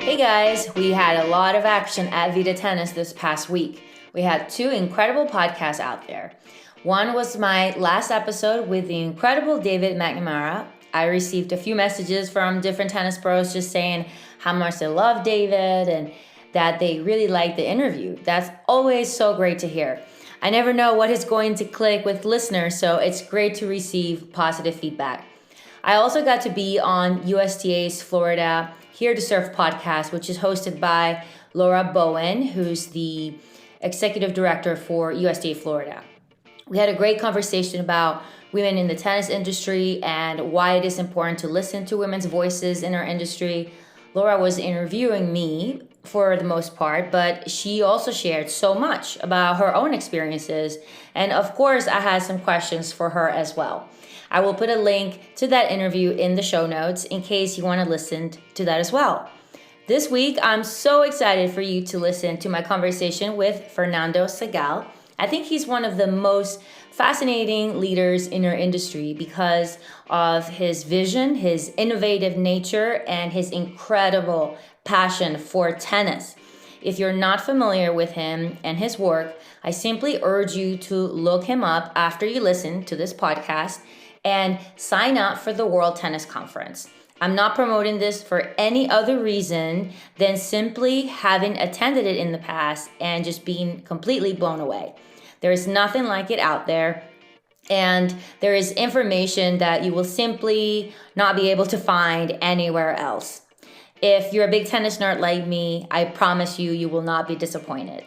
Hey guys, we had a lot of action at Vida Tennis this past week. We had 2 incredible podcasts out there. One was my last episode with the incredible David McNamara. I received a few messages from different tennis pros just saying how much they love David and that they really liked the interview. That's always so great to hear. I never know what is going to click with listeners, so it's great to receive positive feedback. I also got to be on USTA's Florida Here to Surf podcast, which is hosted by Laura Bowen, who's the executive director for USTA Florida. We had a great conversation about women in the tennis industry and why it is important to listen to women's voices in our industry. Laura was interviewing me for the most part, but she also shared so much about her own experiences. And of course, I had some questions for her as well. I will put a link to that interview in the show notes in case you want to listen to that as well. This week, I'm so excited for you to listen to my conversation with Fernando Segal. I think he's one of the most fascinating leaders in our industry because of his vision, his innovative nature, and his incredible passion for tennis. If you're not familiar with him and his work, I simply urge you to look him up after you listen to this podcast and sign up for the World Tennis Conference. I'm not promoting this for any other reason than simply having attended it in the past and just being completely blown away. There is nothing like it out there, and there is information that you will simply not be able to find anywhere else. If you're a big tennis nerd like me, I promise you will not be disappointed.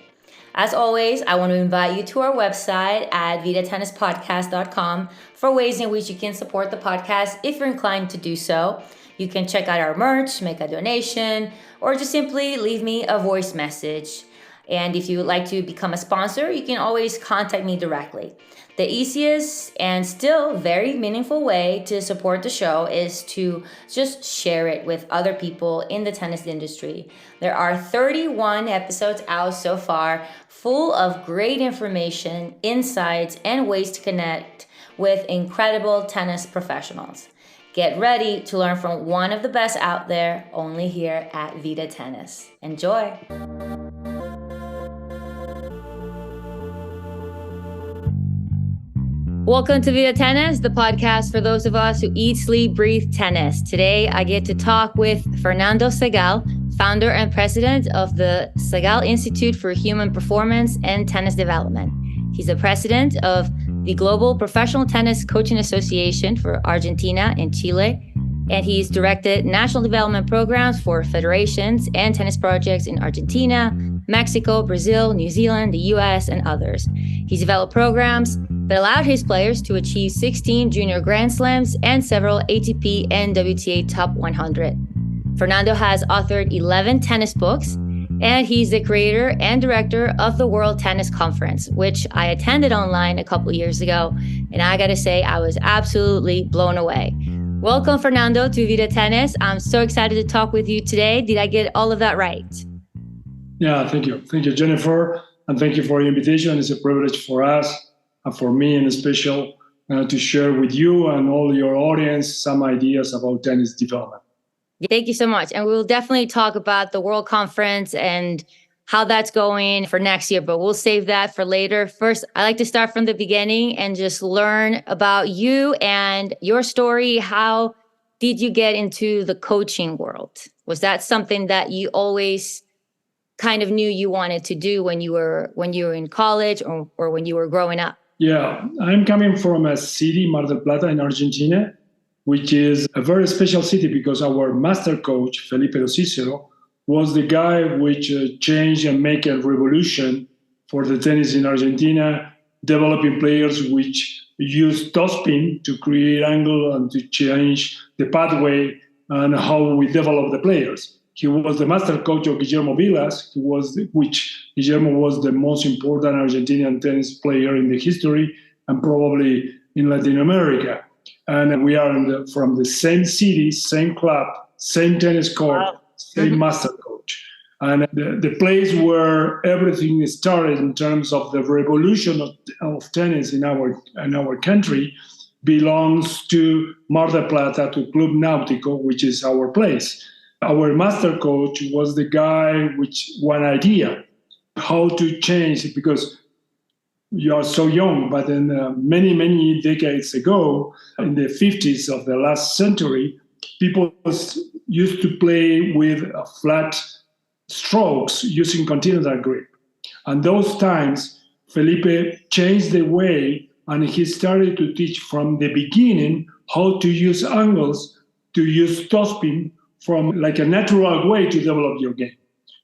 As always, I want to invite you to our website at vidatennispodcast.com for ways in which you can support the podcast if you're inclined to do so. You can check out our merch, make a donation, or just simply leave me a voice message. And if you would like to become a sponsor, you can always contact me directly. The easiest and still very meaningful way to support the show is to just share it with other people in the tennis industry. There are 31 episodes out so far, full of great information, insights, and ways to connect with incredible tennis professionals. Get ready to learn from one of the best out there, only here at Vida Tennis. Enjoy! Welcome to Vida Tennis, the podcast for those of us who eat, sleep, breathe tennis. Today, I get to talk with Fernando Segal, founder and president of the Segal Institute for Human Performance and Tennis Development. He's the president of the Global Professional Tennis Coaching Association for Argentina and Chile, and he's directed national development programs for federations and tennis projects in Argentina, Mexico, Brazil, New Zealand, the US, and others. He's developed programs that allowed his players to achieve 16 junior Grand Slams and several ATP and WTA Top 100. Fernando has authored 11 tennis books, and he's the creator and director of the World Tennis Conference, which I attended online a couple years ago, and I gotta say, I was absolutely blown away. Welcome, Fernando, to Vida Tennis. I'm so excited to talk with you today. Did I get all of that right? Yeah, thank you. Thank you, Jennifer, and thank you for the invitation. It's a privilege for us and for me in special to share with you and all your audience some ideas about tennis development. Thank you so much. And we'll definitely talk about the World Conference and how that's going for next year, but we'll save that for later. First, I like to start from the beginning and just learn about you and your story. How did you get into the coaching world? Was that something that you always kind of knew you wanted to do when you were in college or when you were growing up? Yeah, I'm coming from a city, Mar del Plata in Argentina, which is a very special city because our master coach, Felipe Cicero, was the guy which changed and make a revolution for the tennis in Argentina, developing players which use topspin to create angle and to change the pathway and how we develop the players. He was the master coach of Guillermo Vilas, which Guillermo was the most important Argentinian tennis player in the history and probably in Latin America. And we are from the same city, same club, same tennis court, same master coach. And the place where everything started in terms of the revolution of tennis in our country belongs to Mar del Plata, to Club Náutico, which is our place. our master coach was the guy with one idea, how to change it, because you are so young, but in many, many decades ago, in the 50s of the last century, people used to play with flat strokes using continental grip. And those times, Felipe changed the way, and he started to teach from the beginning how to use angles, to use topspin from like a natural way to develop your game,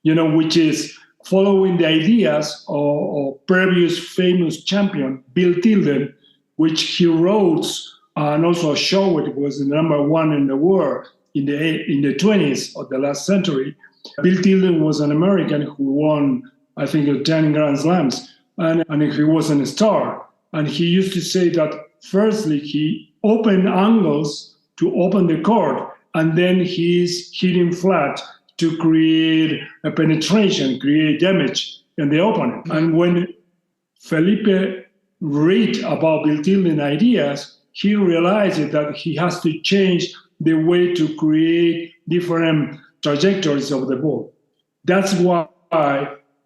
which is following the ideas of previous famous champion, Bill Tilden, which he wrote and also showed it was the number one in the world in the 20s of the last century. Bill Tilden was an American who won, I think, 10 Grand Slams, and he was a star. And he used to say that firstly, he opened angles to open the court, and then he's hitting flat to create a penetration, create damage in the opponent. And when Felipe read about Bill Tilden ideas, he realized that he has to change the way to create different trajectories of the ball. That's why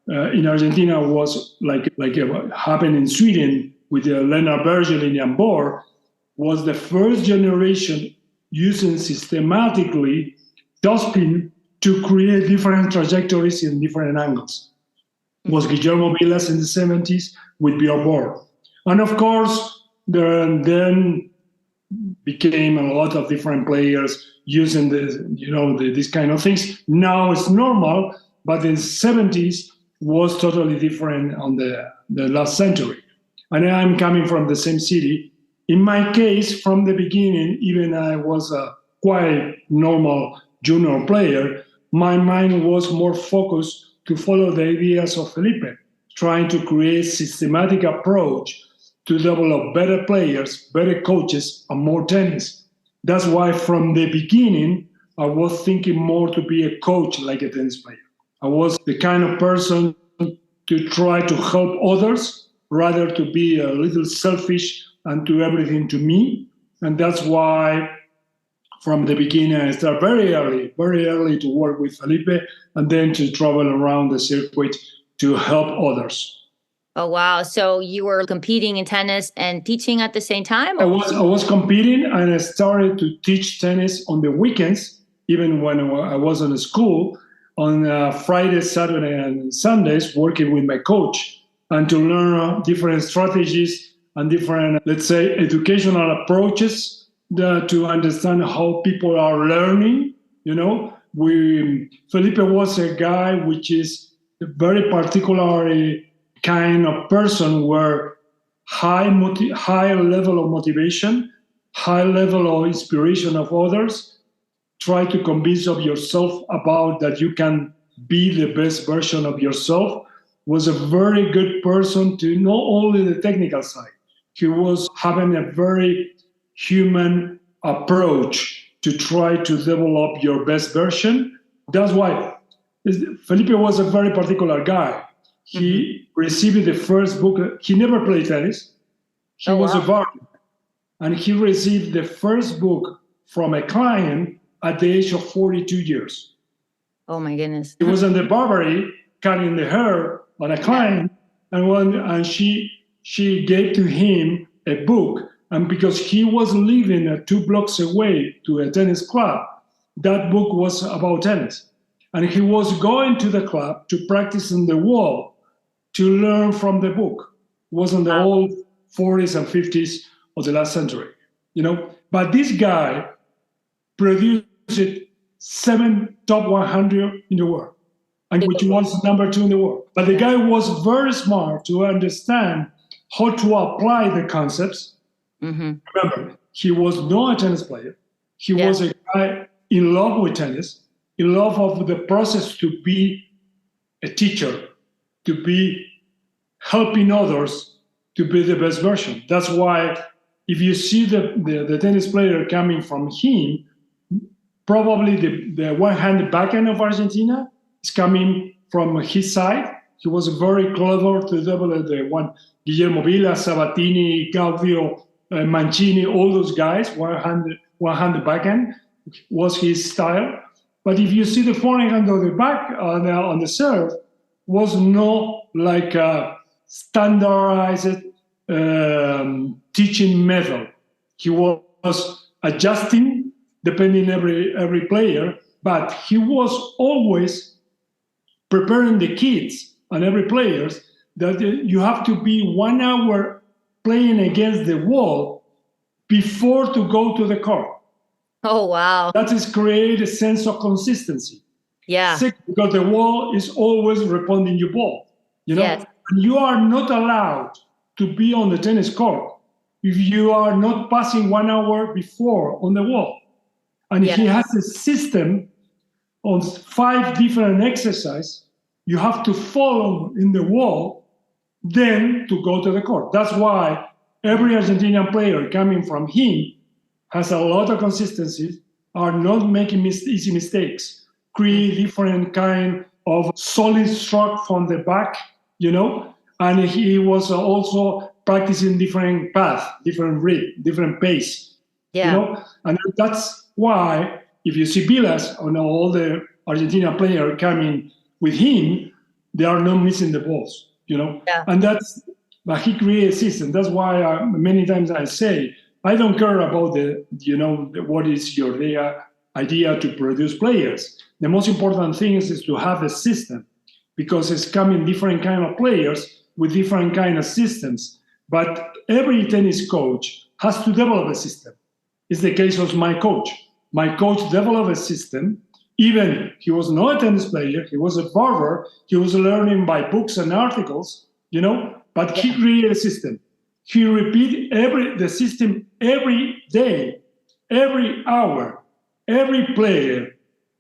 in Argentina was like happened in Sweden with Lennart Bergelin and Bohr, was the first generation using systematically topspin to create different trajectories in different angles. It was Guillermo Vilas in the 70s with Björn Borg. And of course, then became a lot of different players using these kind of things. Now it's normal, but in the 70s was totally different on the last century. And I'm coming from the same city. In my case, from the beginning, even I was a quite normal junior player, my mind was more focused to follow the ideas of Felipe, trying to create systematic approach to develop better players, better coaches, and more tennis. That's why from the beginning, I was thinking more to be a coach like a tennis player. I was the kind of person to try to help others rather to be a little selfish and do everything to me. And that's why from the beginning, I started very early to work with Felipe and then to travel around the circuit to help others. Oh, wow. So you were competing in tennis and teaching at the same time? I was competing, and I started to teach tennis on the weekends, even when I was in school, on Friday, Saturday, and Sundays, working with my coach and to learn different strategies and different, let's say, educational approaches to understand how people are learning. Felipe was a guy which is a very particular kind of person where high level of motivation, high level of inspiration of others, try to convince of yourself about that you can be the best version of yourself, was a very good person to not only the technical side. He was having a very human approach to try to develop your best version. That's why Felipe was a very particular guy. He received the first book. He never played tennis. He was a barber. And he received the first book from a client at the age of 42 years. Oh, my goodness. He was in the barbery cutting the hair on a client, and she gave to him a book. And because he was living 2 blocks away to a tennis club, that book was about tennis. And he was going to the club to practice on the wall to learn from the book. It was in the old 40s and 50s of the last century, But this guy produced 7 top 100 in the world, and which was number 2 in the world. But the guy was very smart to understand how to apply the concepts. Remember, he was not a tennis player. He was a guy in love with tennis, in love of the process to be a teacher, to be helping others to be the best version. That's why if you see the tennis player coming from him, probably the one-handed backhand of Argentina is coming from his side. He was very clever to develop the one. Guillermo Vilas, Sabatini, Gaudio, Mancini, all those guys, one-handed backhand was his style. But if you see the forehand or the back on the serve, was not like a standardized teaching method. He was adjusting depending every player, but he was always preparing the kids and every players that you have to be 1 hour playing against the wall before to go to the court. Oh, wow. That is create a sense of consistency. Yeah. Because the wall is always responding your ball. Yes. And you are not allowed to be on the tennis court if you are not passing 1 hour before on the wall. And he has a system on 5 different exercises you have to follow in the wall, then to go to the court. That's why every Argentinian player coming from him has a lot of consistency, are not making easy mistakes, create different kind of solid stroke from the back, and he was also practicing different path, different rhythm, different pace, and that's why if you see Vilas and all the Argentina player coming with him, they are not missing the balls, and but he created a system. That's why many times I say, I don't care about what is your idea to produce players. The most important thing is to have a system, because it's coming different kind of players with different kind of systems. But every tennis coach has to develop a system. It's the case of my coach. My coach developed a system. Even he was not a tennis player, he was a barber. He was learning by books and articles, but he created a system. He repeated the system every day, every hour, every player,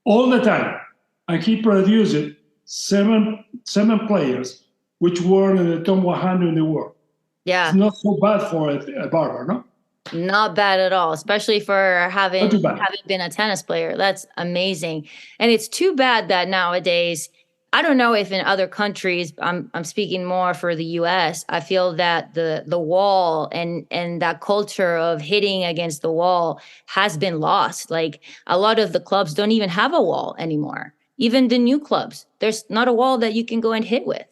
all the time. And he produced seven players, which were in the top 100 in the world. Yeah. It's not so bad for a barber, no? Not bad at all, especially for having been a tennis player. That's amazing. And it's too bad that nowadays, I don't know if in other countries, I'm speaking more for the US, I feel that the wall and that culture of hitting against the wall has been lost. Like a lot of the clubs don't even have a wall anymore. Even the new clubs, there's not a wall that you can go and hit with.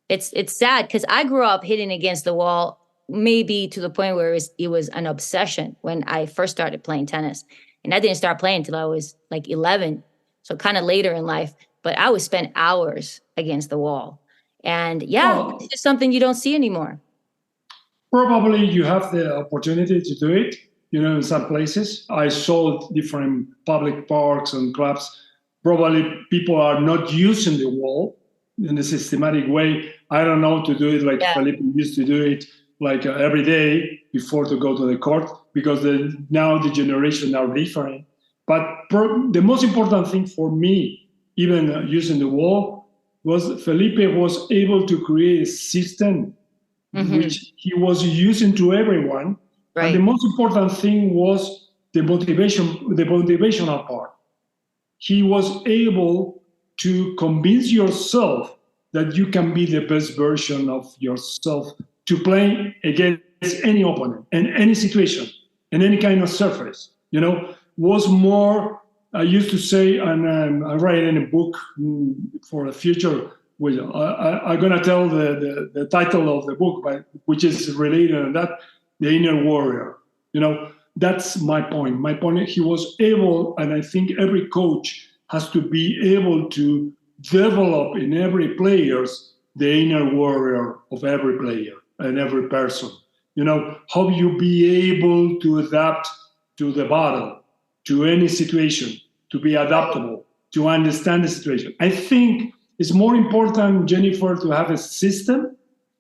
It's sad because I grew up hitting against the wall, maybe to the point where it was an obsession when I first started playing tennis. And I didn't start playing until I was like 11. So kind of later in life. But I would spend hours against the wall. And it's just something you don't see anymore. Probably you have the opportunity to do it, in some places. I saw different public parks and clubs. Probably people are not using the wall in a systematic way. I don't know to do it like Felipe used to do it, like every day before to go to the court, because now the generation are different. But the most important thing for me, even using the wall, was Felipe was able to create a system which he was using to everyone. Right. And the most important thing was the motivational part. He was able to convince yourself that you can be the best version of yourself to play against any opponent in any situation, in any kind of surface. Was more. I used to say, and I write in a book for the future. I'm going to tell the title of the book, which is related to that, The Inner Warrior. That's my point. My point, he was able, and I think every coach has to be able to develop in every players the inner warrior of every player and every person. How you be able to adapt to the battle, to any situation, to be adaptable, to understand the situation. I think it's more important, Jennifer, to have a system,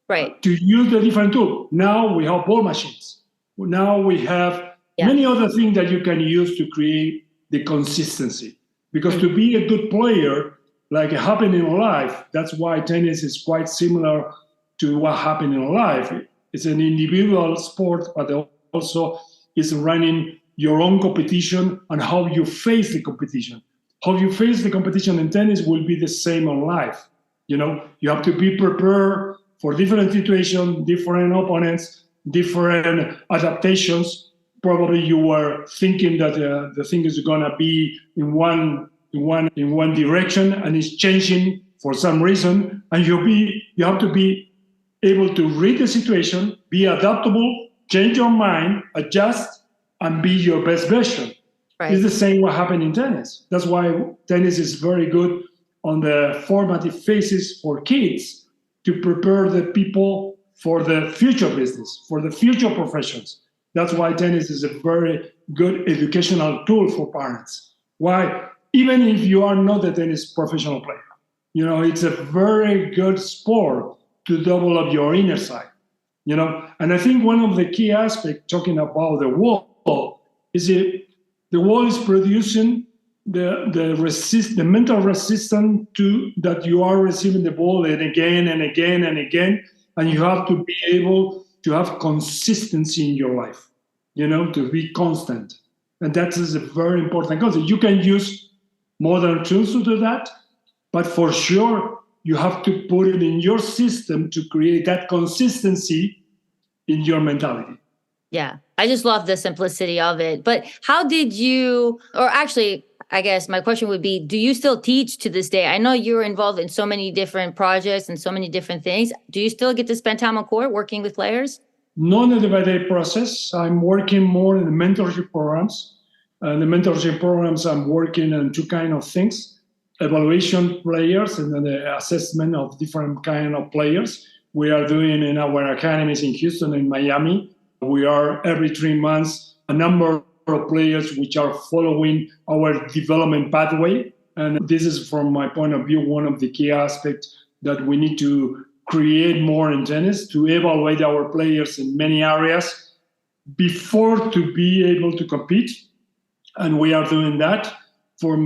right? To use the different tools. Now we have ball machines. Now we have many other things that you can use to create the consistency. Because to be a good player, like it happened in life, that's why tennis is quite similar to what happened in life. It's an individual sport, but also is running your own competition and how you face the competition. How you face the competition in tennis will be the same in life. You have to be prepared for different situations, different opponents, different adaptations. Probably you were thinking that the thing is going to be in one in one direction and it's changing for some reason, and you have to be able to read the situation, be adaptable, change your mind, adjust, and be your best version. Right. It's the same what happened in tennis. That's why tennis is very good on the formative phases for kids to prepare the people for the future business, for the future professions. That's why tennis is a very good educational tool for parents. Why? Even if you are not a tennis professional player, it's a very good sport to develop your inner side, And I think one of the key aspects, talking about the wall, is the wall is producing the mental resistance to that you are receiving the ball and again and again and again, and you have to be able to have consistency in your life, to be constant, and that is a very important concept. You can use modern tools to do that, but for sure you have to put it in your system to create that consistency in your mentality. Yeah, I just love the simplicity of it. But how did you, or actually, I guess my question would be, do you still teach to this day? I know you're involved in so many different projects and so many different things. Do you still get to spend time on court working with players? Not in the day-to-day process. I'm working more in the mentorship programs. The mentorship programs, I'm working on two kinds of things: evaluation players and then the assessment of different kind of players. We are doing in our academies in Houston and Miami. We are every 3 months a number of players which are following our development pathway. And this is, from my point of view, one of the key aspects that we need to create more in tennis, to evaluate our players in many areas before to be able to compete. And we are doing that for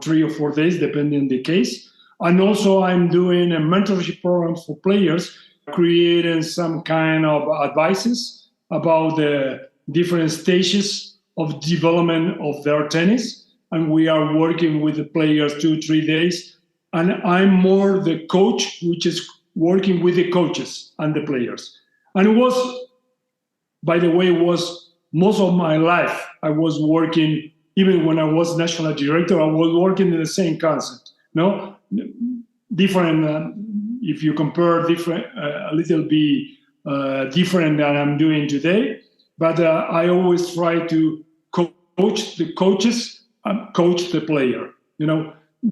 3 or 4 days, depending on the case. And also I'm doing a mentorship program for players, creating some kind of advices about the different stages of development of their tennis. And we are working with the players 2-3 days. And I'm more the coach, which is working with the coaches and the players. And it was, by the way, was most of my life. I was working, even when I was national director, I was working in the same concept. No, different. If you compare, different, a little bit different than I'm doing today. But I always try to coach the coaches and coach the player.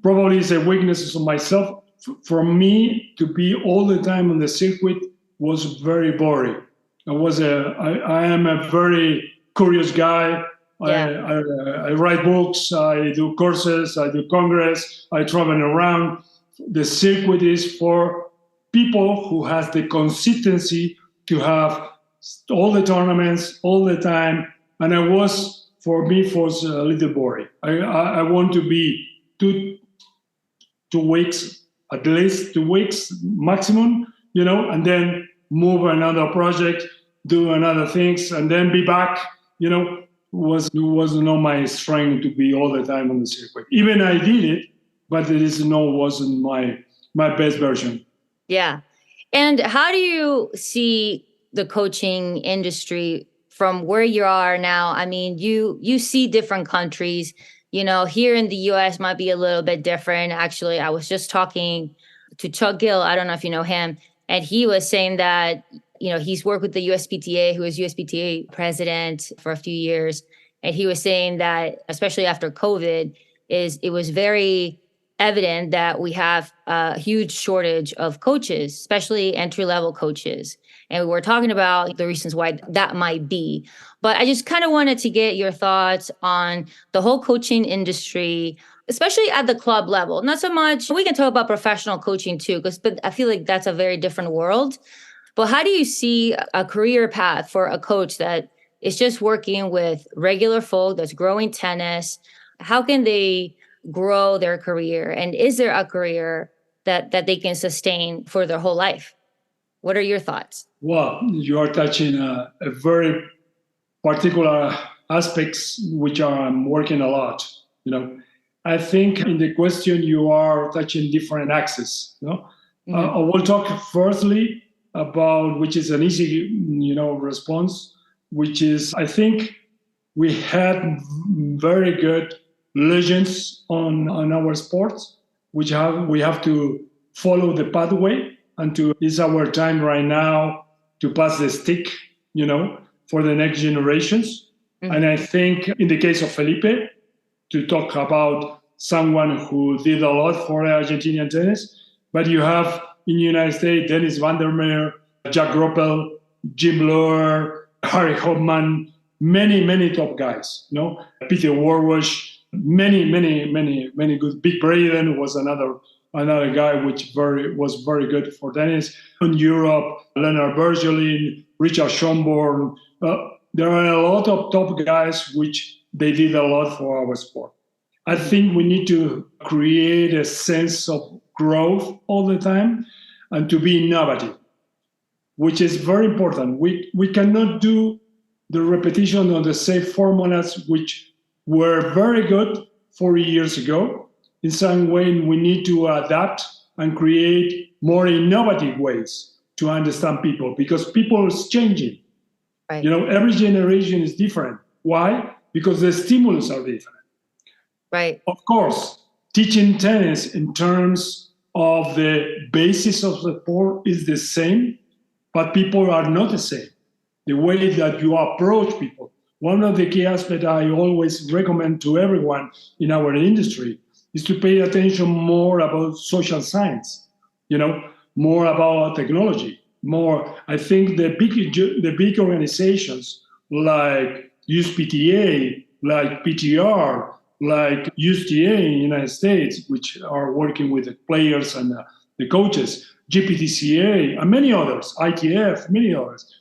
Probably it's a weakness of myself. For me to be all the time on the circuit was very boring. I am a very curious guy. Yeah. I write books, I do courses, I do congress, I travel around. The circuit is for people who has the consistency to have all the tournaments all the time. And for me, it was a little boring. I want to be 2 weeks, at least 2 weeks maximum, and then move another project, do another things, and then be back, was not my strength to be all the time on the circuit. Even I did it, but wasn't my best version. Yeah. And how do you see the coaching industry from where you are now? I mean, you see different countries, here in the US might be a little bit different. Actually, I was just talking to Chuck Gill. I don't know if you know him. And he was saying that, he's worked with the USPTA, who is USPTA president for a few years. And he was saying that, especially after COVID, it was very evident that we have a huge shortage of coaches, especially entry-level coaches. And we're talking about the reasons why that might be. But I just kind of wanted to get your thoughts on the whole coaching industry, especially at the club level. Not so much, we can talk about professional coaching too, but I feel like that's a very different world. But how do you see a career path for a coach that is just working with regular folk that's growing tennis? How can they grow their career? And is there a career that they can sustain for their whole life? What are your thoughts? Well, you are touching a very particular aspects which I'm working a lot. I think in the question you are touching different axes. Mm-hmm. I will talk firstly about, which is an easy response, which is, I think we had very good legends on our sports, which we have to follow the pathway, and it's our time right now to pass the stick, for the next generations. Mm-hmm. And I think in the case of Felipe, to talk about someone who did a lot for Argentinian tennis, but you have in the United States, Dennis Van der Meer, Jack Ruppel, Jim Loehr, Harry Hopman, many top guys, Peter Warwash, many good. Big Braden was another guy which was very good for tennis. In Europe, Leonard Bergelin, Richard Schomburg. There are a lot of top guys which they did a lot for our sport. I think we need to create a sense of growth all the time and to be innovative, which is very important. We cannot do the repetition of the same formulas which were very good 40 years ago. In some way, we need to adapt and create more innovative ways to understand people, because people is changing. Right. Every generation is different. Why? Because the stimulus are different. Right. Of course, teaching tennis in terms of the basis of the sport is the same, but people are not the same. The way that you approach people. One of the key aspects I always recommend to everyone in our industry is to pay attention more about social science, more about technology, more. I think the big organizations like USPTA, like PTR, like USTA in the United States, which are working with the players and the coaches, GPTCA, and many others, ITF, many others,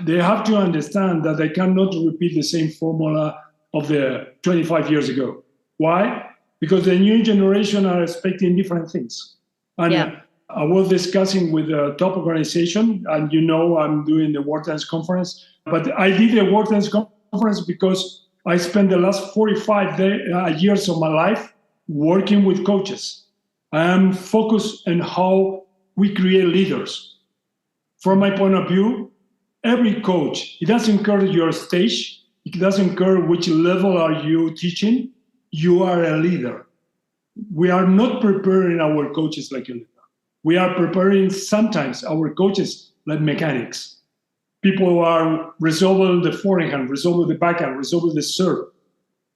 they have to understand that they cannot repeat the same formula of the 25 years ago. Why? Because the new generation are expecting different things. And I was discussing with a top organization, and I'm doing the World Tennis Conference, but I did the World Tennis Conference because I spent the last 45 years of my life working with coaches. I am focused on how we create leaders. From my point of view, every coach, it doesn't care your stage, it doesn't care which level are you teaching, you are a leader. We are not preparing our coaches like a leader. We are preparing sometimes our coaches like mechanics. People who are resolving the forehand, resolving the backhand, resolving the serve.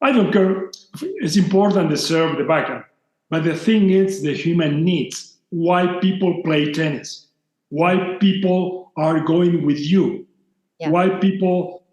I don't care. It's important the serve, the backhand. But the thing is the human needs. Why people play tennis. Why people are going with you. Yeah. Why people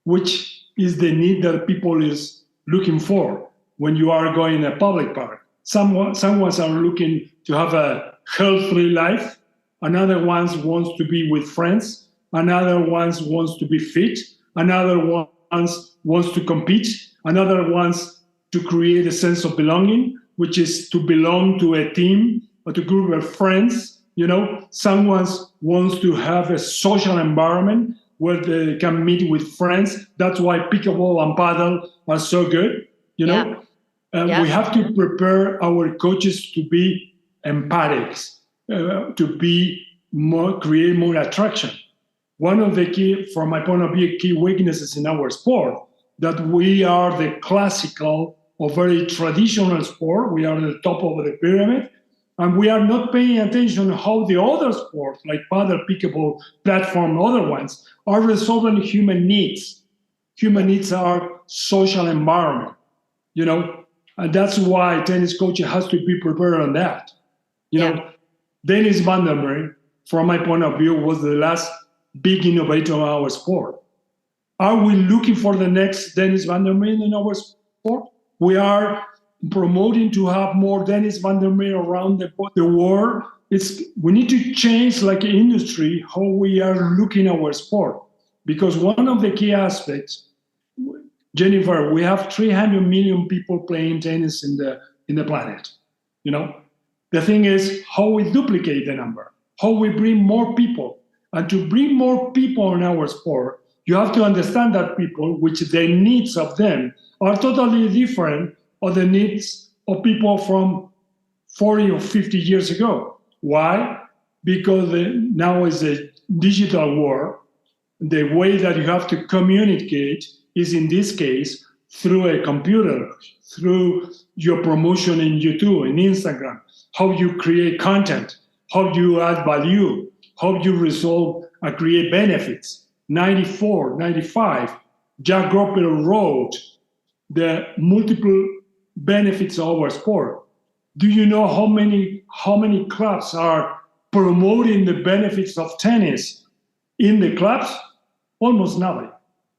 which is the need that people is looking for when you are going in a public park. Someone are looking to have a healthy life. Another ones wants to be with friends. Another ones wants to be fit. Another ones wants to compete. Another wants to create a sense of belonging, which is to belong to a team or to a group of friends. Someone wants to have a social environment where they can meet with friends. That's why pickleball and paddle are so good. We have to prepare our coaches to be empathic, to be create more attraction. One of the key, from my point of view, key weaknesses in our sport, that we are the classical or very traditional sport. We are at the top of the pyramid, and we are not paying attention to how the other sports, like paddle, pickleball, platform, other ones, are resolving human needs. Human needs are social environment, and that's why tennis coach has to be prepared on that. Dennis Van der Meer, from my point of view, was the last big innovator of our sport. Are we looking for the next Dennis Van der Meer in our sport? We are promoting to have more Dennis Van der Meer around the world. We need to change like an industry how we are looking at our sport. Because one of the key aspects, Jennifer, we have 300 million people playing tennis in the planet. The thing is how we duplicate the number, how we bring more people. And to bring more people in our sport, you have to understand that people, which the needs of them are totally different of the needs of people from 40 or 50 years ago. Why? Because now is a digital world. The way that you have to communicate is, in this case, through a computer, through your promotion in YouTube, in Instagram, how you create content, how you add value, how you resolve and create benefits. 94, 95, Jack Roper wrote the multiple benefits of our sport. Do you know how many clubs are promoting the benefits of tennis in the clubs? Almost nobody.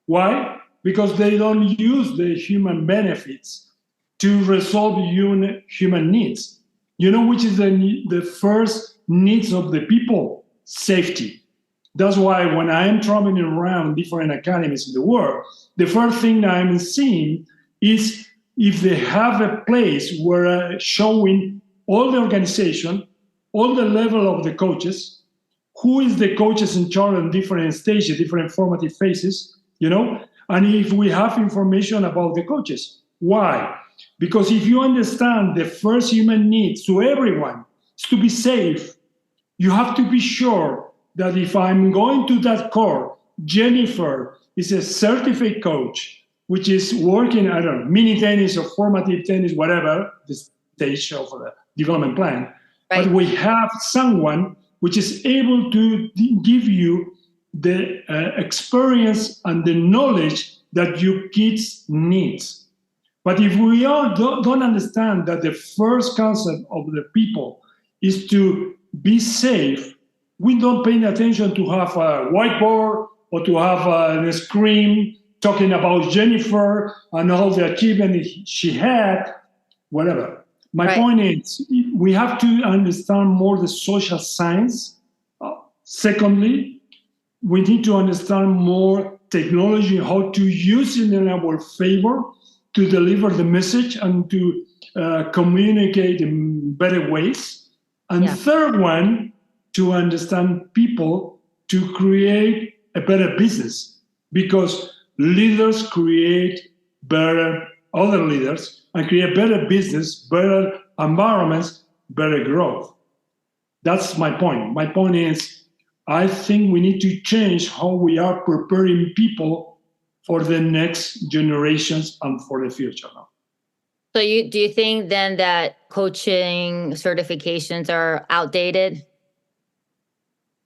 Why? Because they don't use the human benefits to resolve human needs. You know which is the first needs of the people? Safety. That's why when I am traveling around different academies in the world, the first thing that I'm seeing is if they have a place where showing all the organization, all the level of the coaches, who is the coaches in charge in different stages, different formative phases, and if we have information about the coaches. Why? Because if you understand the first human needs to everyone is to be safe, you have to be sure that if I'm going to that court, Jennifer is a certified coach, which is working, I don't know, mini tennis or formative tennis, whatever, the stage of the development plan. Right. But we have someone which is able to give you the experience and the knowledge that your kids need. But if we all don't understand that the first concept of the people is to be safe, we don't pay attention to have a whiteboard or to have a screen talking about Jennifer and all the achievement she had, whatever. My point is, we have to understand more the social science. Secondly, we need to understand more technology, how to use it in our favor to deliver the message and to communicate in better ways. And third one, to understand people to create a better business, because leaders create better other leaders and create better business, better environments, better growth. That's my point. My point is, I think we need to change how we are preparing people for the next generations and for the future now. So do you think then that coaching certifications are outdated?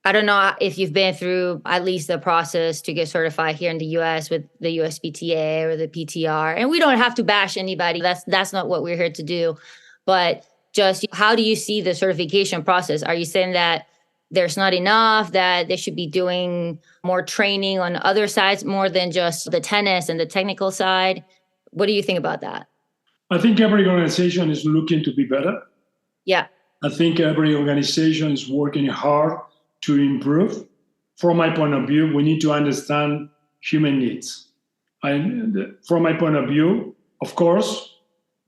I don't know if you've been through at least the process to get certified here in the US with the USPTA or the PTR. And we don't have to bash anybody. That's not what we're here to do. But just how do you see the certification process? Are you saying that there's not enough, that they should be doing more training on other sides more than just the tennis and the technical side? What do you think about that? I think every organization is looking to be better. Yeah. I think every organization is working hard to improve. From my point of view, we need to understand human needs. And from my point of view, of course,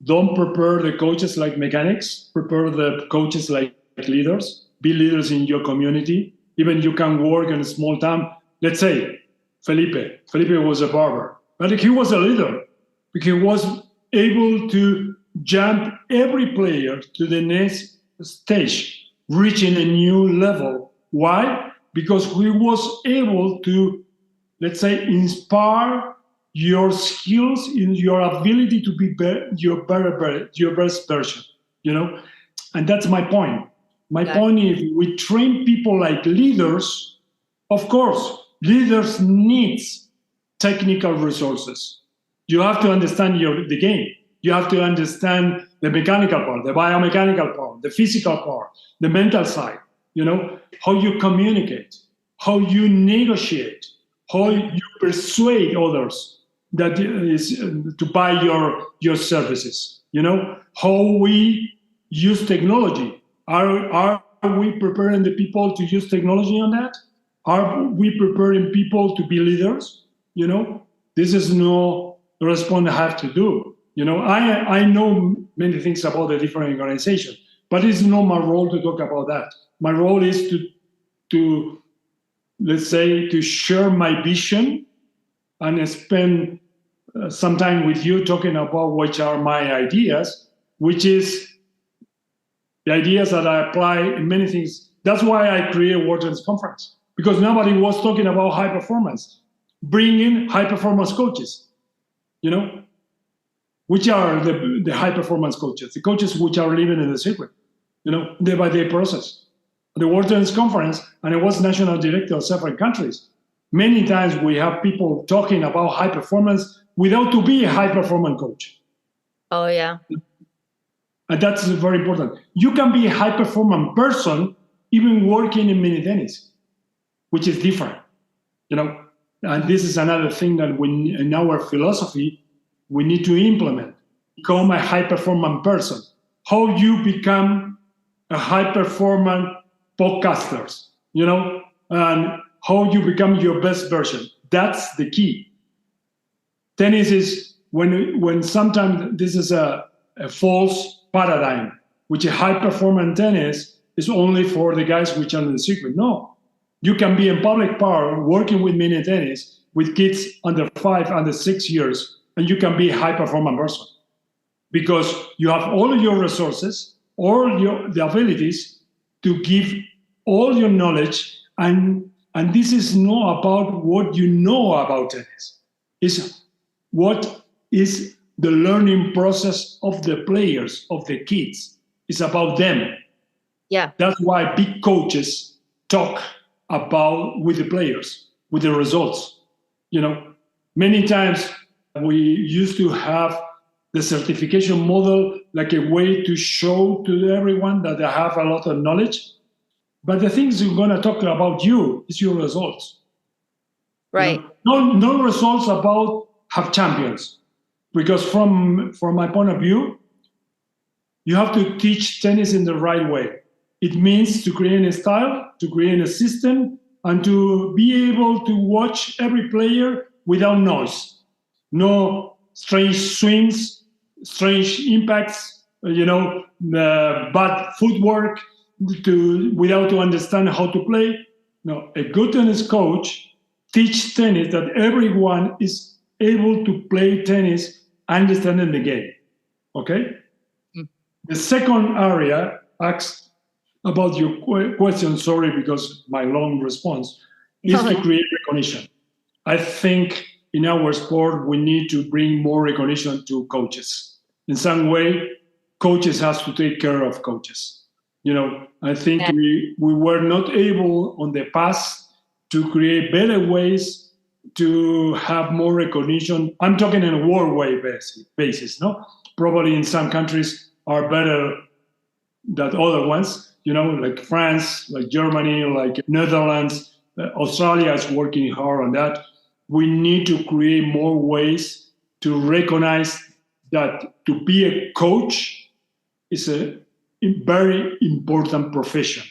don't prepare the coaches like mechanics, prepare the coaches like leaders, be leaders in your community. Even you can work in a small town. Let's say Felipe was a barber, but he was a leader because he was able to jump every player to the next stage, reaching a new level. Why? Because he was able to, let's say, inspire your skills in your ability to be your best version, And that's my point. My point is, we train people like leaders. Of course, leaders need technical resources. You have to understand the game. You have to understand the mechanical part, the biomechanical part, the physical part, the mental side. How you communicate, how you negotiate, how you persuade others that is to buy your services. How we use technology. Are we preparing the people to use technology on that? Are we preparing people to be leaders? This is no response I have to do. I know many things about the different organizations, but it's not my role to talk about that. My role is to let's say, to share my vision and spend some time with you talking about which are my ideas, which is the ideas that I apply in many things. That's why I created World Tennis Conference, because nobody was talking about high performance, bringing high performance coaches. which are the high performance coaches, the coaches which are living in the secret, day by day process. The World Tennis Conference, and I was national director of several countries. Many times we have people talking about high performance without to be a high performance coach. Oh, yeah. And that's very important. You can be a high performance person even working in mini tennis, which is different, And this is another thing that in our philosophy, we need to implement. Become a high performance person. How you become a high performance podcasters, and how you become your best version. That's the key. Tennis is when sometimes this is a false paradigm, which a high performance tennis is only for the guys which are in the secret. No, you can be in public power working with mini tennis with kids under 5, under 6 years, and you can be a high performance person because you have all your resources, the abilities to give all your knowledge, and this is not about what you know about tennis. It's what is the learning process of the players, of the kids. It's about them. Yeah. That's why big coaches talk about with the players, with the results. Many times we used to have the certification model like a way to show to everyone that they have a lot of knowledge. But the things we're going to talk about is your results. Right. No results about have champions. Because from my point of view, you have to teach tennis in the right way. It means to create a style, to create a system, and to be able to watch every player without noise. No strange swings, strange impacts, bad footwork, without to understand how to play. No, a good tennis coach teach tennis that everyone is able to play tennis understanding the game. Okay? Mm. The second area asks about your question, sorry, because my long response, is to create recognition. I think in our sport, we need to bring more recognition to coaches. In some way, coaches has to take care of coaches. I think we were not able on the past to create better ways to have more recognition. I'm talking in a worldwide basis, no? Probably in some countries are better than other ones, like France, like Germany, like Netherlands, Australia is working hard on that. We need to create more ways to recognize that to be a coach is a very important profession.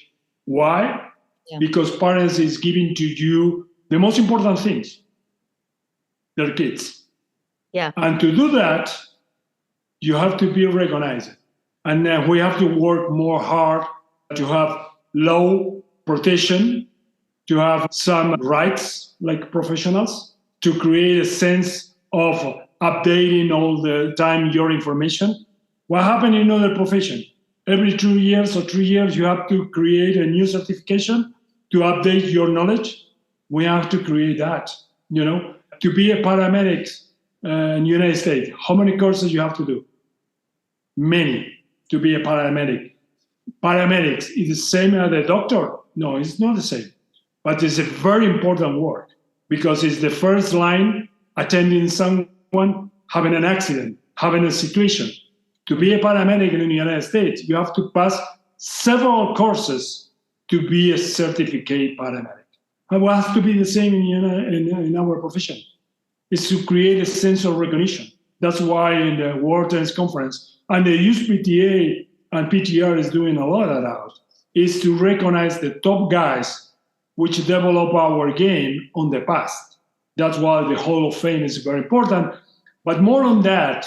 Why? Yeah. Because parents is giving to you the most important things, their kids. Yeah. And to do that, you have to be recognized. And we have to work more hard to have law protection, to have some rights like professionals, to create a sense of updating all the time your information. What happened in other professions? Every 2 years or 3 years, you have to create a new certification to update your knowledge. We have to create that, To be a paramedic in the United States, how many courses you have to do? Many to be a paramedic. Paramedics is the same as a doctor? No, it's not the same. But it's a very important work because it's the first line attending someone having an accident, having a situation. To be a paramedic in the United States, you have to pass several courses to be a certificate paramedic. And it has to be the same in our profession. It's to create a sense of recognition. That's why in the World Tennis Conference, and the USPTA and PTR is doing a lot of that, is to recognize the top guys which develop our game on the past. That's why the Hall of Fame is very important. But more on that,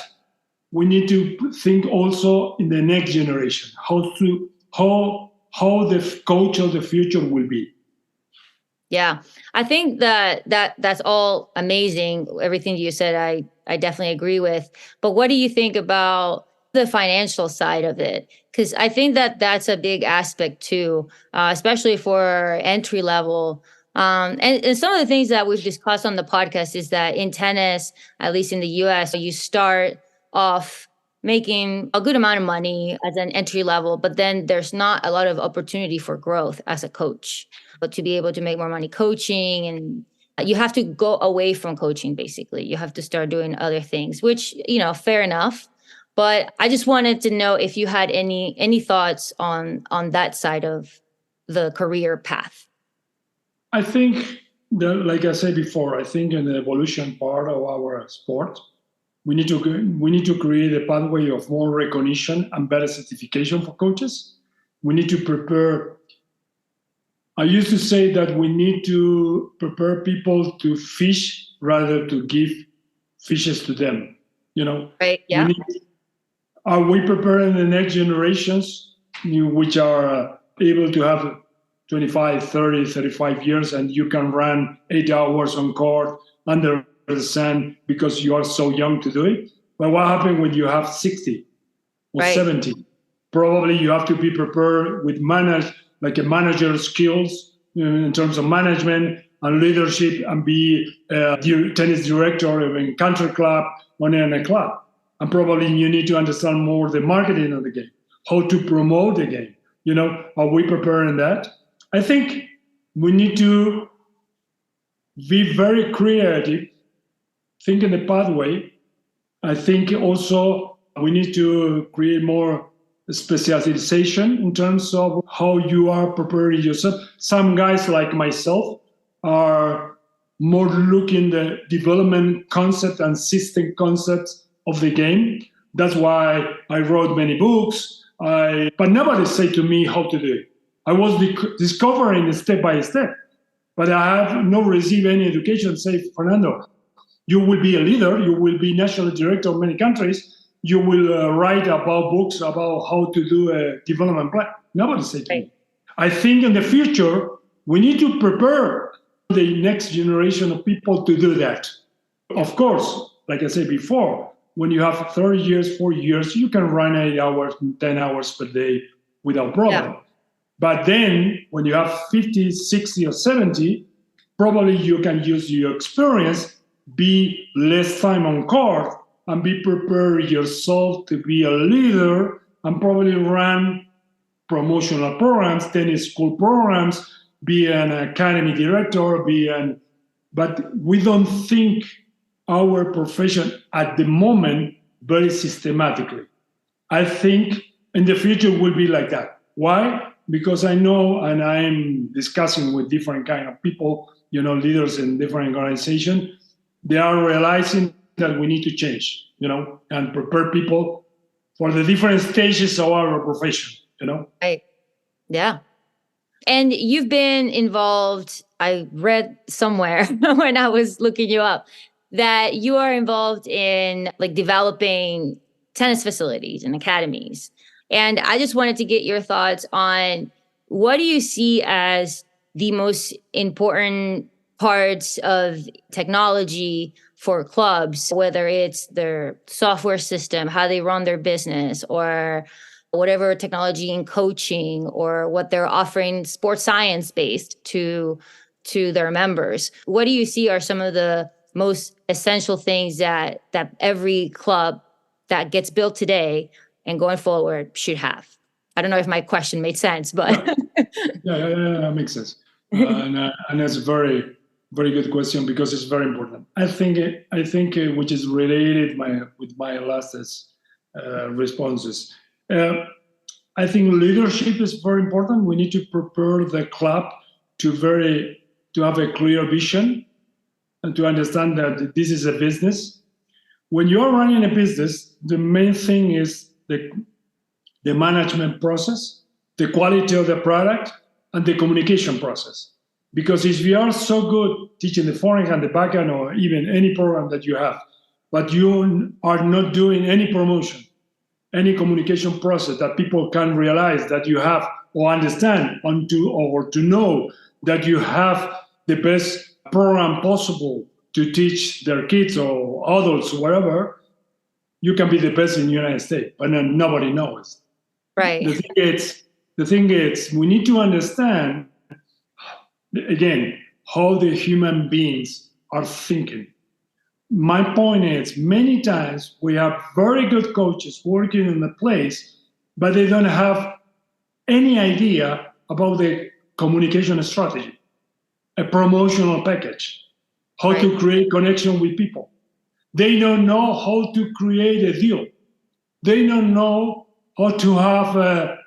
we need to think also in the next generation, how the coach of the future will be. Yeah, I think that's all amazing. Everything you said, I definitely agree with. But what do you think about the financial side of it? Because I think that's a big aspect too, especially for entry level. And some of the things that we've discussed on the podcast is that in tennis, at least in the US, you start off making a good amount of money as an entry level, but then there's not a lot of opportunity for growth as a coach. But to be able to make more money coaching, and you have to go away from coaching, basically. You have to start doing other things, which, fair enough. But I just wanted to know if you had any thoughts on that side of the career path. I think that, like I said before, I think in the evolution part of our sport, we need to create a pathway of more recognition and better certification for coaches. We need to prepare. I used to say that we need to prepare people to fish rather to give fishes to them. Right? Yeah. Are we preparing the next generations, which are able to have 25, 30, 35 years, and you can run 8 hours on court under the sun because you are so young to do it? But what happens when you have 60 or 70? Probably you have to be prepared with like a manager skills in terms of management and leadership, and be a tennis director in a country club or in a club. And probably you need to understand more the marketing of the game, how to promote the game. Are we preparing that? I think we need to be very creative, think in the pathway. I think also we need to create more specialization in terms of how you are preparing yourself. Some guys like myself are more looking the development concept and system concepts of the game. That's why I wrote many books. But nobody said to me how to do it. I was discovering step by step, but I have not received any education. Say, Fernando, you will be a leader. You will be national director of many countries. You will write about books about how to do a development plan. Nobody said to me. I think in the future, we need to prepare the next generation of people to do that. Of course, like I said before, when you have 30 years, 40 years, you can run 8 hours, 10 hours per day without problem. Yeah. But then when you have 50, 60, or 70, probably you can use your experience, be less time on court, and be prepared yourself to be a leader, and probably run promotional programs, tennis school programs, be an academy director, but we don't think our profession at the moment very systematically. I think in the future will be like that. Why? Because I know, and I'm discussing with different kind of people, leaders in different organizations, they are realizing that we need to change, and prepare people for the different stages of our profession, Right. Yeah. And you've been involved, I read somewhere when I was looking you up, that you are involved in like developing tennis facilities and academies. And I just wanted to get your thoughts on, what do you see as the most important parts of technology for clubs, whether it's their software system, how they run their business, or whatever technology in coaching, or what they're offering sports science based to their members? What do you see are some of the most essential things that every club that gets built today and going forward should have? I don't know if my question made sense, but yeah, makes sense. And that's a very, very good question, because it's very important. I think which is related with my last responses. I think leadership is very important. We need to prepare the club to have a clear vision and to understand that this is a business. When you are running a business, the main thing is the management process, the quality of the product, and the communication process. Because if you are so good teaching the forehand, the backhand, or even any program that you have, but you are not doing any promotion, any communication process that people can realize that you have, or understand, or to know that you have the best program possible to teach their kids or adults or whatever, you can be the best in the United States, but then nobody knows. Right. The thing is, we need to understand, again, how the human beings are thinking. My point is, many times we have very good coaches working in the place, but they don't have any idea about the communication strategy, a promotional package, how to create connection with people. They don't know how to create a deal. They don't know how to have a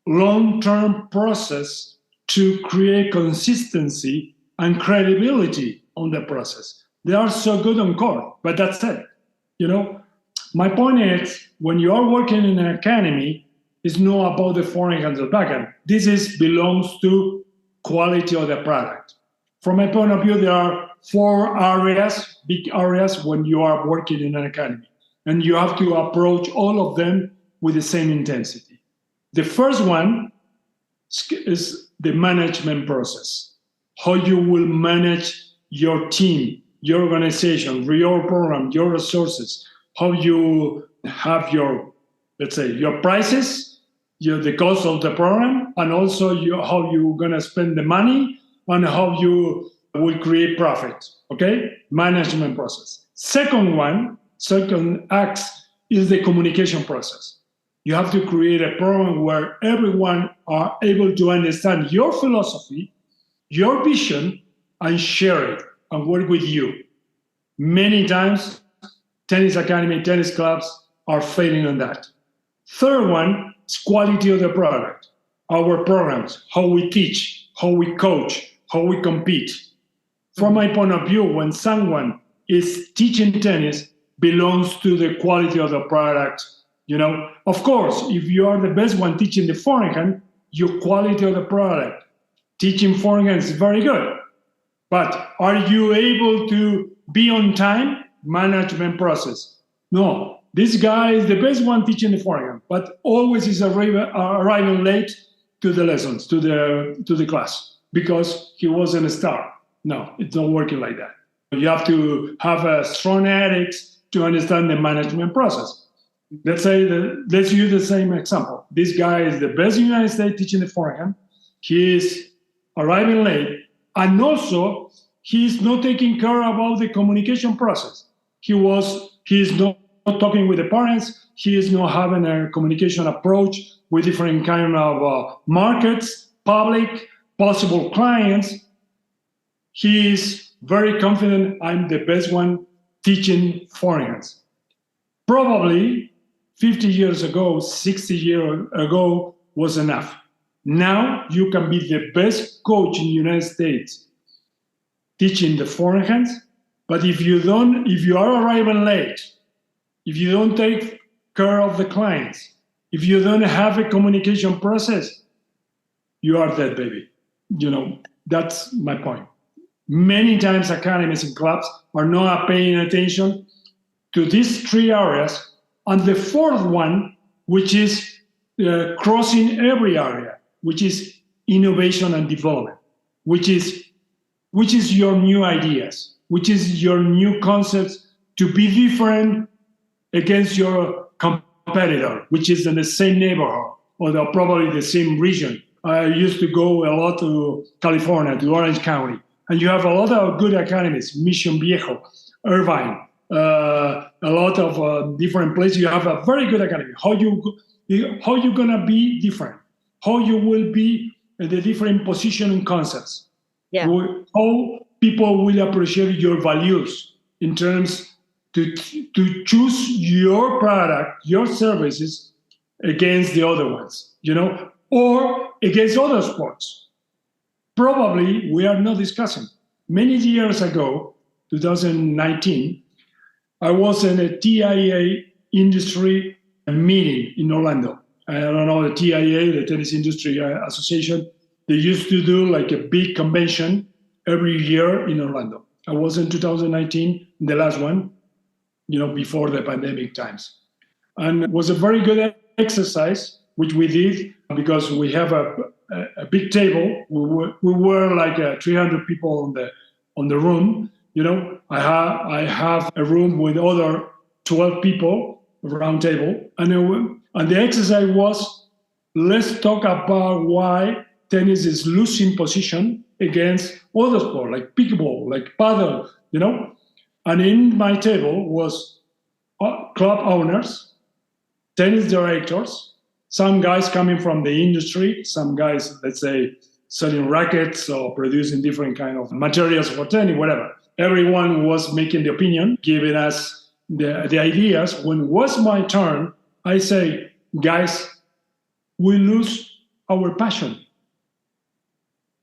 long-term process to create consistency and credibility on the process. They are so good on court, but that's it. My point is, when you are working in an academy, it's not about the forehand and the backhand. This belongs to quality of the product. From my point of view, there are 4 areas, big areas, when you are working in an academy. And you have to approach all of them with the same intensity. The first one is the management process. How you will manage your team, your organization, your program, your resources, how you have your, let's say, your prices, the cost of the program, and also how you're going to spend the money and how you will create profit. Okay? Management process. Second act is the communication process. You have to create a program where everyone are able to understand your philosophy, your vision, and share it and work with you. Many times, tennis academy, tennis clubs are failing on that. Third one is quality of the product. Our programs, how we teach, how we coach, how we compete. From my point of view, when someone is teaching tennis, belongs to the quality of the product. Of course, if you are the best one teaching the forehand, your quality of the product, teaching forehand is very good. But are you able to be on time? Management process. No, this guy is the best one teaching the forehand, but always is arriving late to the lessons, to the class, because he wasn't a star. No, it's not working like that. You have to have a strong ethics to understand the management process. Let's use the same example. This guy is the best in the United States teaching the forehand. He is arriving late, and also he is not taking care about the communication process. He is not talking with the parents. He is not having a communication approach with different kind of markets, public, possible clients. He is very confident. I'm the best one teaching forehands. Probably 50 years ago, 60 years ago was enough. Now you can be the best coach in the United States teaching the forehands, but if you are arriving late, if you don't take care of the clients, if you don't have a communication process, you are dead, baby. That's my point. Many times academies and clubs are not paying attention to these 3 areas, and the fourth one, which is crossing every area, which is innovation and development, which is your new ideas, which is your new concepts to be different against your competitor, which is in the same neighborhood or probably the same region. I used to go a lot to California, to Orange County, and you have a lot of good academies, Mission Viejo, Irvine, a lot of different places. You have a very good academy. How you gonna be different? How you will be the different positioning concepts? Yeah. How people will appreciate your values in terms to choose your product, your services against the other ones, or against other sports. Probably we are not discussing. Many years ago, 2019, I was in a TIA industry meeting in Orlando. I don't know, the TIA, the Tennis Industry Association, they used to do like a big convention every year in Orlando. I was in 2019, the last one, before the pandemic times. And it was a very good exercise, which we did because we have a big table. We were like 300 people on the room. I have a room with other 12 people, a round table. And the exercise was, let's talk about why tennis is losing position against other sports like pickleball, like paddle, And in my table was club owners, tennis directors, some guys coming from the industry, some guys, let's say, selling rackets or producing different kind of materials for tennis, whatever. Everyone was making the opinion, giving us the ideas. When it was my turn, I say, guys, we lose our passion.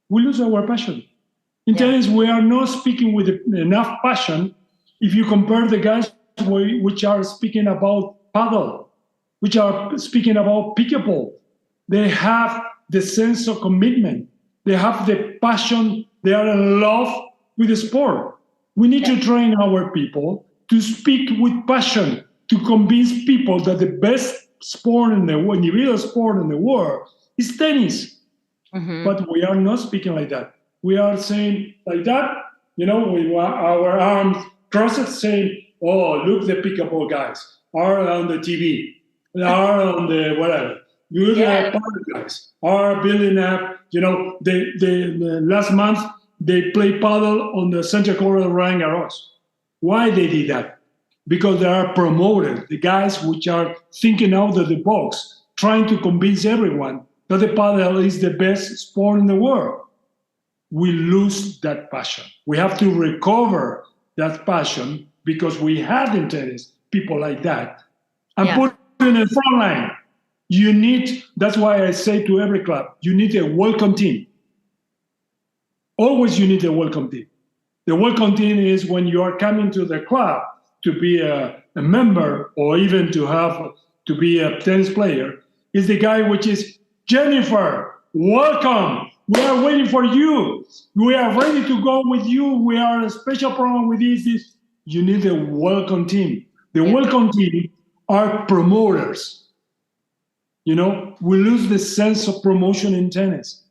We lose our passion. In tennis, we are not speaking with enough passion if you compare the guys which are speaking about paddle, which are speaking about pickleball. They have the sense of commitment. They have the passion. They are in love with the sport. We need to train our people to speak with passion, to convince people that the best sport in the world, individual sport in the world, is tennis. Mm-hmm. But we are not speaking like that. We are saying like that, with our arms crossed, saying, oh, look, the pickleball guys are on the TV, are on the whatever. Look, the paddle guys are building up. The last month, they play paddle on the center court of Roland Garros. Why they did that? Because they are promoted, the guys which are thinking out of the box, trying to convince everyone that the paddle is the best sport in the world. We lose that passion. We have to recover that passion because we had in tennis people like that and put it in the front line. That's why I say to every club, you need a welcome team. Always you need a welcome team. The welcome team is when you are coming to the club to be a member or even to be a tennis player, is the guy which is, Jennifer, welcome. We are waiting for you. We are ready to go with you. We are a special program with this. You need a welcome team. The welcome team are promoters. We lose the sense of promotion in tennis.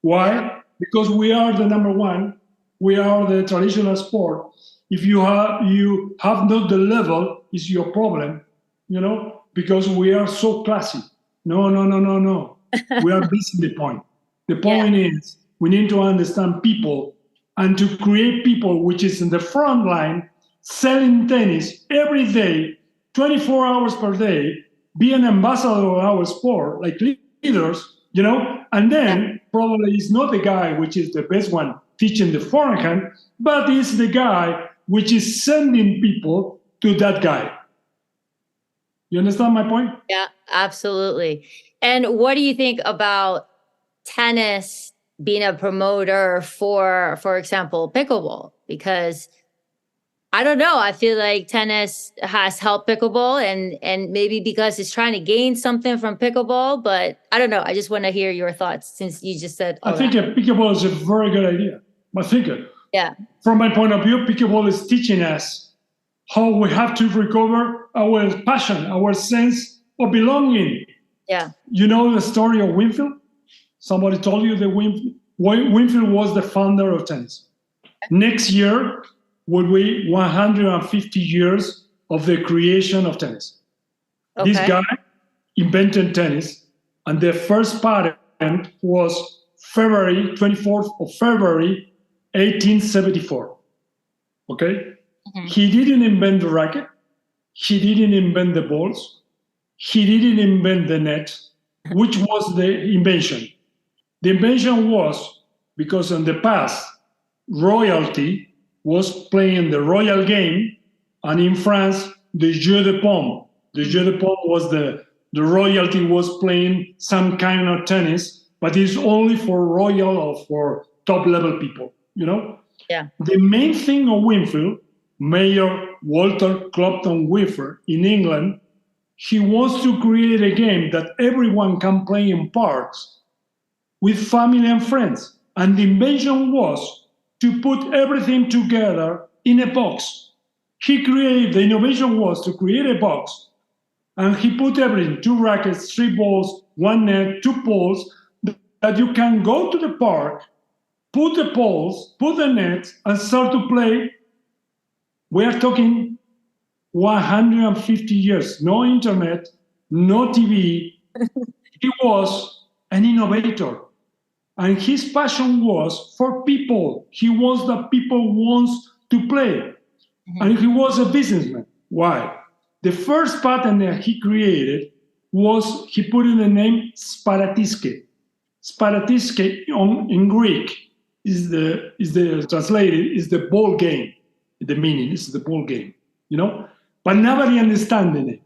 Why? Because we are the number one. We are the traditional sport. If you have not the level, it's your problem, because we are so classy. No. We are missing the point. The point is we need to understand people and to create people which is in the front line selling tennis every day, 24 hours per day, be an ambassador of our sport, like leaders, and then probably it's not the guy which is the best one teaching the forehand, but it's the guy which is sending people to that guy. You understand my point? Yeah, absolutely. And what do you think about tennis being a promoter for example, pickleball? Because I don't know, I feel like tennis has helped pickleball and maybe because it's trying to gain something from pickleball, but I don't know. I just want to hear your thoughts since you just said I think pickleball is a very good idea. I think from my point of view, pickleball is teaching us how we have to recover our passion, our sense of belonging. Yeah. You know the story of Winfield? Somebody told you that Winfield was the founder of tennis. Next year will be 150 years of the creation of tennis. Okay. This guy invented tennis, and the first patent was February 24th of February 1874. Okay? Mm-hmm. He didn't invent the racket. He didn't invent the balls. He didn't invent the net. Which was the invention? The invention was because in the past, royalty was playing the royal game, and in France, the jeu de paume. The jeu de paume was the royalty was playing some kind of tennis, but it's only for royal or for top-level people, Yeah. The main thing of Winfield, Mayor Walter Clopton Winfield in England, he wants to create a game that everyone can play in parks with family and friends. And the invention was to put everything together in a box. The innovation was to create a box, and he put everything, 2 rackets, 3 balls, 1 net, 2 poles, that you can go to the park, put the poles, put the nets, and start to play. We are talking 150 years, no internet, no TV. He was an innovator. And his passion was for people. He wants that people wants to play. And he was a businessman. Why? The first patent that he created was he put in the name Sparatiske. Sparatiske in Greek is the translated is the ball game. The meaning is the ball game, But nobody understands the name.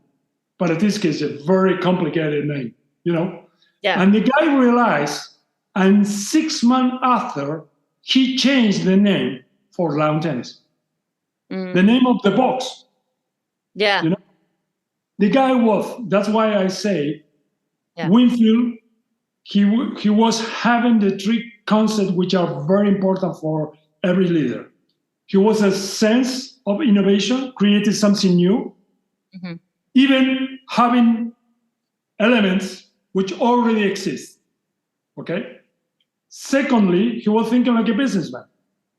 Sparatiske is a very complicated name, Yeah. And the guy realized, and 6 months after, he changed the name for lawn tennis. The name of the box. Yeah. The guy that's why I say Winfield, he was having the three concepts which are very important for every leader. He was a sense of innovation, created something new, even having elements which already exist. Okay? Secondly, he was thinking like a businessman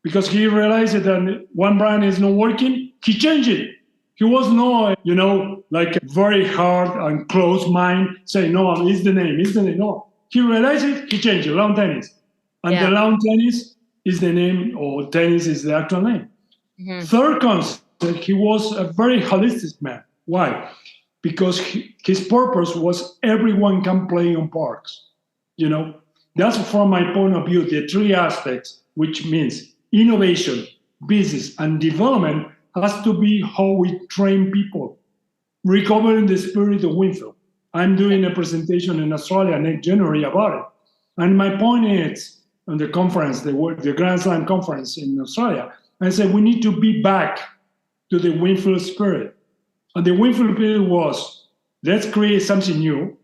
because he realized that one brand is not working, he changed it. He was not, like a very hard and closed mind saying, no, it's the name. No. He realized it, he changed it, lawn tennis. And the lawn tennis is the name, or tennis is the actual name. Third concept, he was a very holistic man. Why? Because his purpose was everyone can play on parks. That's from my point of view, the three aspects, which means innovation, business, and development has to be how we train people, recovering the spirit of Winfield. I'm doing a presentation in Australia next January about it. And my point is, on the conference, the Grand Slam conference in Australia, I said we need to be back to the Winfield spirit. And the Winfield spirit was, let's create something new.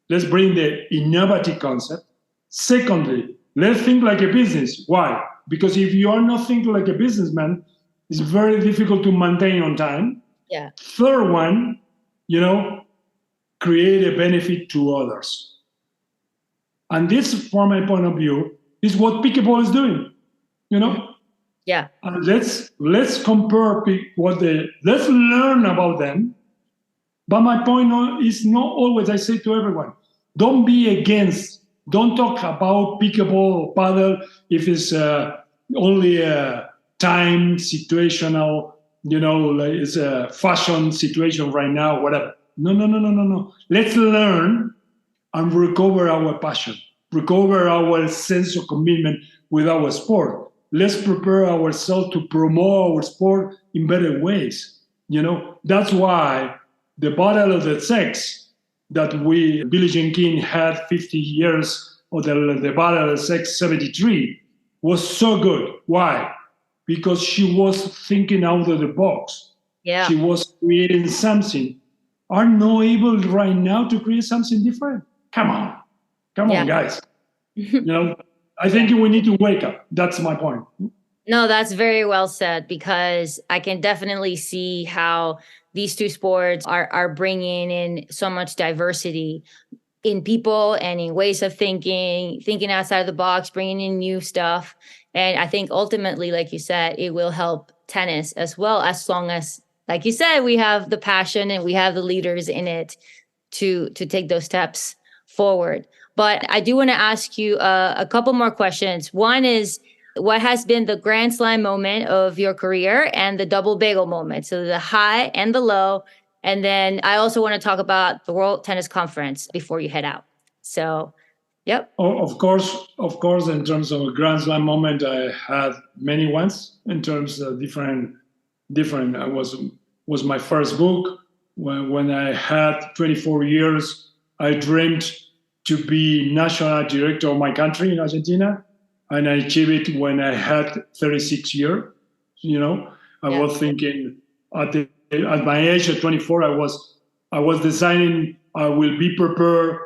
Let's bring the innovative concept. Secondly, let's think like a business. Why? Because if you are not thinking like a businessman, it's very difficult to maintain on time. Yeah. Third one, create a benefit to others. And this, from my point of view, is what pickleball is doing. Yeah. And let's compare let's learn about them. But my point is not always, I say to everyone, don't be against, don't talk about pickleball or paddle if it's only a time situational, like it's a fashion situation right now, whatever. No. Let's learn and recover our passion, recover our sense of commitment with our sport. Let's prepare ourselves to promote our sport in better ways. That's why the battle of the sex that Billie Jean King had 50 years, or the battle of the sex 73, was so good. Why? Because she was thinking out of the box. Yeah. She was creating something. Are not able right now to create something different? Come on, guys. I think we need to wake up. That's my point. No, that's very well said, because I can definitely see how these two sports are bringing in so much diversity in people and in ways of thinking outside of the box, bringing in new stuff. And I think ultimately, like you said, it will help tennis as well, as long as, like you said, we have the passion and we have the leaders in it to take those steps forward. But I do want to ask you a couple more questions. One is, what has been the Grand Slam moment of your career and the double bagel moment? So the high and the low. And then I also want to talk about the World Tennis Conference before you head out. So, yep. Of course, in terms of a Grand Slam moment, I had many ones in terms of different. Was my first book. When I had 24 years, I dreamed to be national director of my country in Argentina, and I achieved it when I had 36 years. I was thinking at my age of 24, I was deciding I will be prepared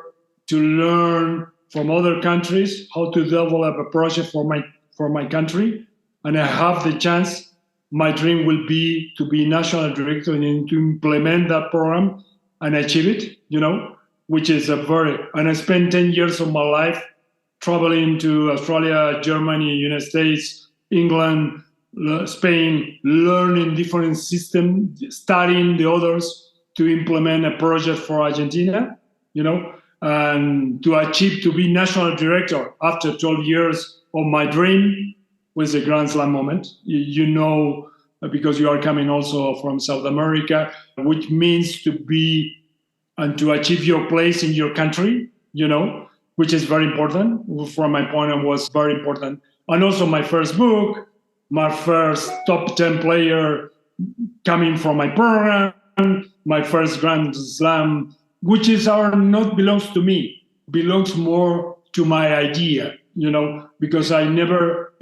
to learn from other countries how to develop a project for my country, and I have the chance. My dream will be to be national director and to implement that program and achieve it, which is and I spent 10 years of my life traveling to Australia, Germany, United States, England, Spain, learning different systems, studying the others to implement a project for Argentina, and to achieve to be national director after 12 years of my dream was a Grand Slam moment. because you are coming also from South America, which means to be and to achieve your place in your country, which is very important. From my point, it was very important. And also my first book, my first top 10 player coming from my program, my first Grand Slam, which is not belongs to me, belongs more to my idea, because I never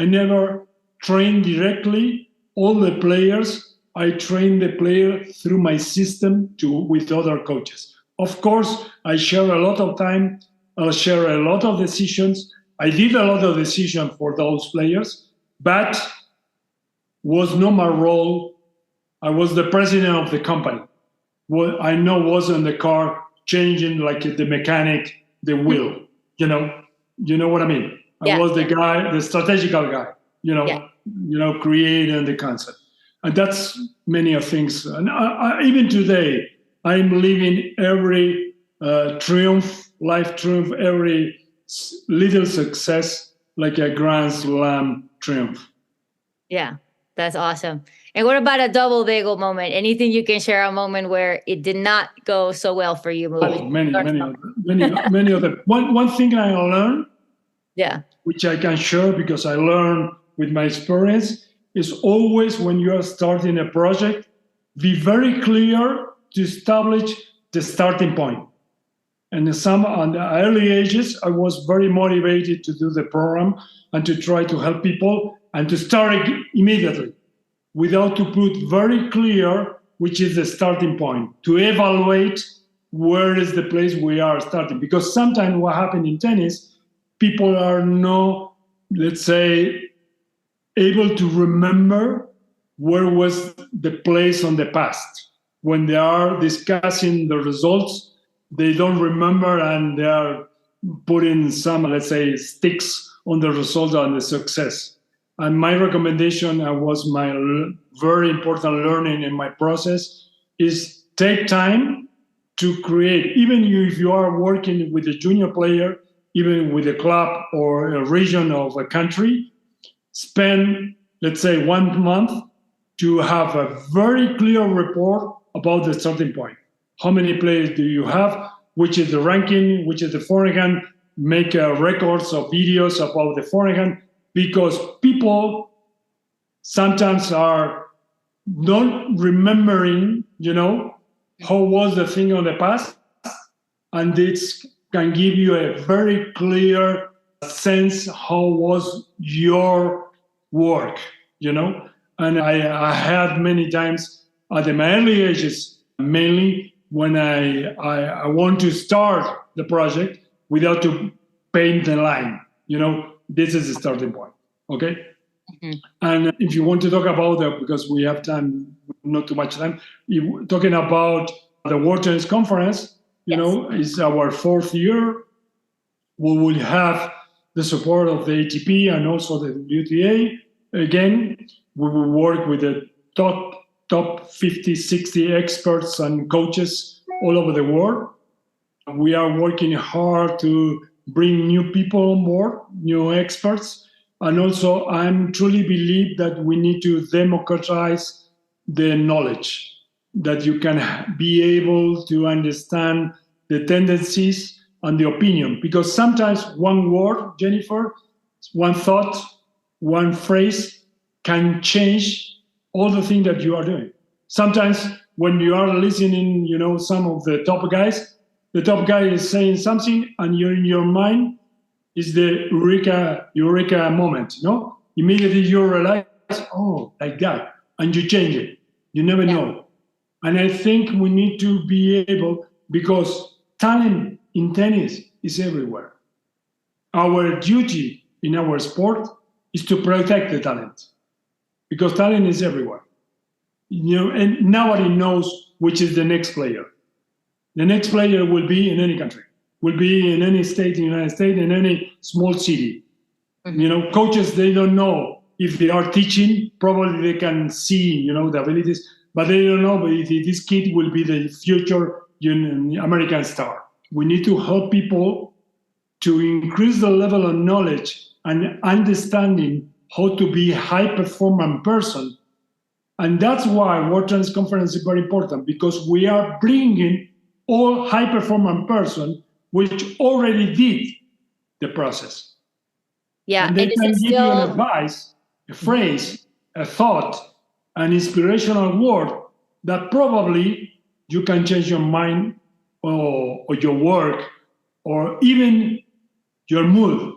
train directly all the players. I train the player through my system with other coaches. Of course, I share a lot of time. I'll share a lot of decisions. I did a lot of decisions for those players, but was not my role. I was the president of the company. What I know was in the car changing like the mechanic, the wheel. You know what I mean? I was the guy, the strategical guy. Creating the concept, and that's many of things. And even today, I'm living every life triumph, every little success like a Grand Slam triumph. Yeah, that's awesome. And what about a double bagel moment? Anything you can share, a moment where it did not go so well for you? Many of them. One thing I learned, which I can share because I learned with my experience, is always when you are starting a project, be very clear to establish the starting point. And on the early ages, I was very motivated to do the program and to try to help people and to start immediately without to put very clear which is the starting point, to evaluate where is the place we are starting. Because sometimes what happens in tennis, people are not, let's say, able to remember where was the place on the past. When they are discussing the results, they don't remember and they are putting some, let's say, sticks on the result and the success. And my recommendation, was my very important learning in my process, is take time to create. Even if you are working with a junior player, even with a club or a region of a country, spend, let's say, 1 month to have a very clear report about the starting point. How many players do you have? Which is the ranking? Which is the forehand? Make records or videos about the forehand, because people sometimes are not remembering, how was the thing on the past, and it can give you a very clear sense how was your work, And I had many times at my early ages, mainly when I want to start the project without to paint the line, this is the starting point, okay? Mm-hmm. And if you want to talk about that, because we have time, not too much time, talking about the World Tennis Conference, it's our 4th year. We will have the support of the ATP and also the WTA. Again, we will work with the top 50, 60 experts and coaches all over the world. We are working hard to bring new people on board, new experts. And also, I truly believe that we need to democratize the knowledge, that you can be able to understand the tendencies and the opinion. Because sometimes one word, Jennifer, one thought, one phrase can change all the things that you are doing. Sometimes when you are listening, some of the top guys, the top guy is saying something and you're in your mind is the eureka moment, Immediately you realize, oh, like that, and you change it. You never know. And I think we need to be able, because talent in tennis is everywhere. Our duty in our sport is to protect the talent, because talent is everywhere. And nobody knows which is the next player. The next player will be in any country, will be in any state in the United States, in any small city. Mm-hmm. Coaches, they don't know if they are teaching. Probably they can see, the abilities, but they don't know if this kid will be the future American star. We need to help people to increase the level of knowledge and understanding how to be a high-performing person And that's why World Tennis Conference is very important, because we are bringing all high-performance person which already did the process. Yeah, And they and is can it give you an still? advice, a phrase, a thought, an inspirational word that probably you can change your mind or your work or even your mood,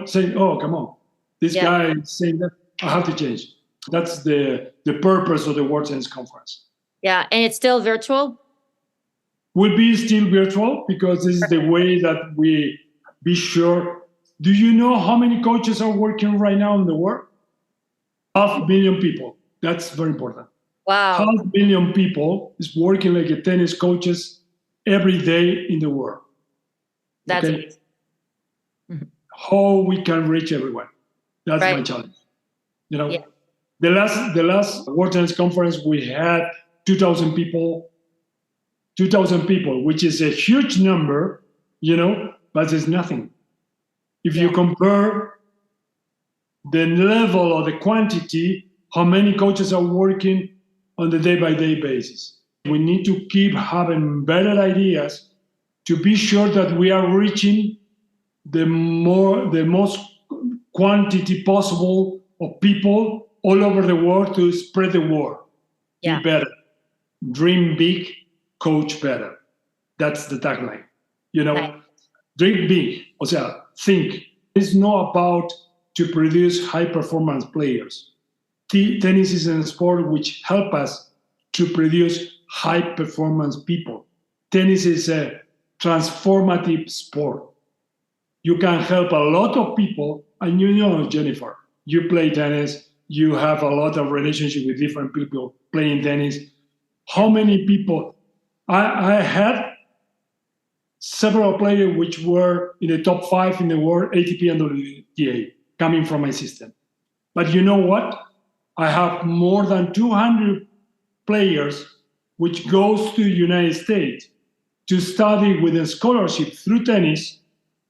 saying, oh, come on, this Yeah, guy is saying that, I have to change. That's the purpose of the World Tennis Conference. yeah, and it's still virtual. Will be still virtual because this is the way that we be sure. Do you know how many coaches are working right now in the world? 500,000 people. That's very important. Wow, 500,000 people is working like a tennis coaches every day in the world. that's Okay, how we can reach everyone? That's my right. challenge. Yeah, The last World Tennis Conference we had 2,000 people, which is a huge number, but it's nothing. If you yeah, compare the level or the quantity, how many coaches are working on the day-by-day basis. We need to keep having better ideas to be sure that we are reaching the most quantity possible of people all over the world to spread the word. Be yeah. better, dream big, coach better. That's the tagline. Nice. Dream big, o sea, think. It's not about to produce high-performance players. Tennis is a sport which helps us to produce high-performance people. Tennis is a transformative sport. You can help a lot of people, and Jennifer, you play tennis, you have a lot of relationship with different people playing tennis. How many people? I had several players which were in the top 5 in the world, ATP and WTA, coming from my system. But you know what? I have more than 200 players which goes to the United States to study with a scholarship through tennis,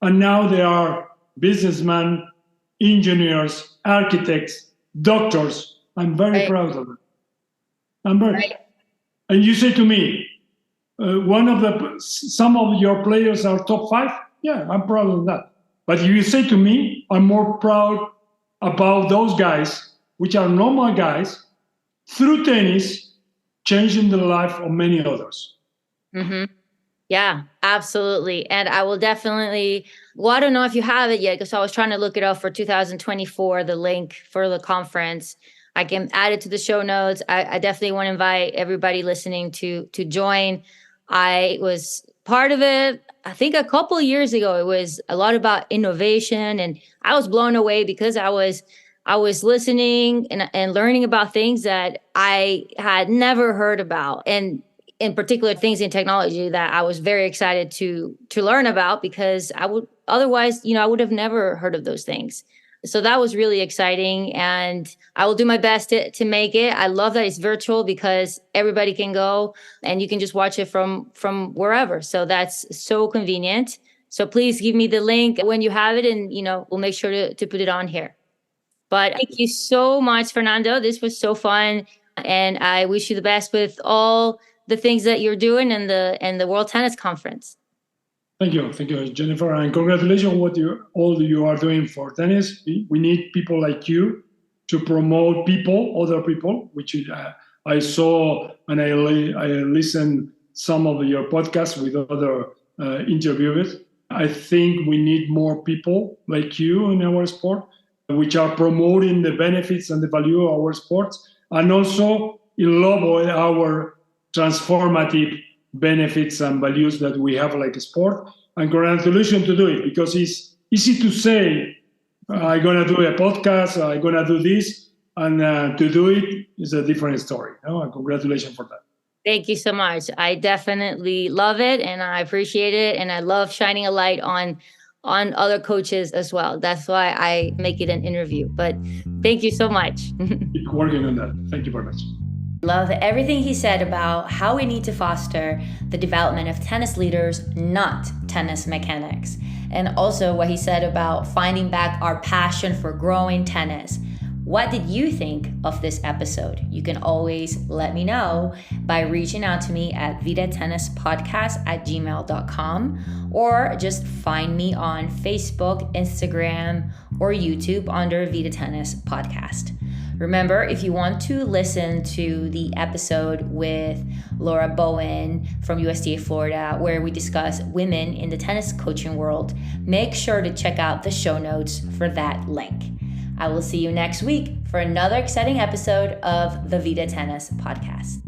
and now they are businessmen, engineers, architects, doctors. I'm very Right. proud of them. I'm very. Right. And you say to me, some of your players are top 5. Yeah, I'm proud of that. But if you say to me, I'm more proud about those guys, which are normal guys, through tennis, changing the life of many others. Mm-hmm. Yeah, absolutely. And I will definitely, well, I don't know if you have it yet, because I was trying to look it up for 2024, the link for the conference. I can add it to the show notes. I definitely want to invite everybody listening to join. I was part of it, I think a couple of years ago. It was a lot about innovation, and I was blown away because I was listening and learning about things that I had never heard about. And in particular, things in technology that I was very excited to learn about, because I would otherwise, I would have never heard of those things. So that was really exciting, and I will do my best to make it. I love that it's virtual because everybody can go and you can just watch it from wherever. So that's so convenient. So please give me the link when you have it, and we'll make sure to put it on here. But thank you so much, Fernando. This was so fun, and I wish you the best with all the things that you're doing in the World Tennis Conference. Thank you, Jennifer, and congratulations on all you are doing for tennis. We need people like you to promote other people, which I saw and I listened some of your podcasts with other interviewers. I think we need more people like you in our sport, which are promoting the benefits and the value of our sports, and also in love with our transformative benefits and values that we have like a sport. And congratulations to do it, because it's easy to say, I'm going to do a podcast, I'm going to do this, and to do it is a different story. And congratulations for that. Thank you so much. I definitely love it, and I appreciate it, and I love shining a light on other coaches as well. That's why I make it an interview. But thank you so much. Keep working on that. Thank you very much. Love everything he said about how we need to foster the development of tennis leaders, not tennis mechanics. And also what he said about finding back our passion for growing tennis. What did you think of this episode? You can always let me know by reaching out to me at vidatennispodcast@gmail.com, or just find me on Facebook, Instagram, or YouTube under Vida Tennis Podcast. Remember, if you want to listen to the episode with Laura Bowen from USTA Florida, where we discuss women in the tennis coaching world, make sure to check out the show notes for that link. I will see you next week for another exciting episode of the Vida Tennis Podcast.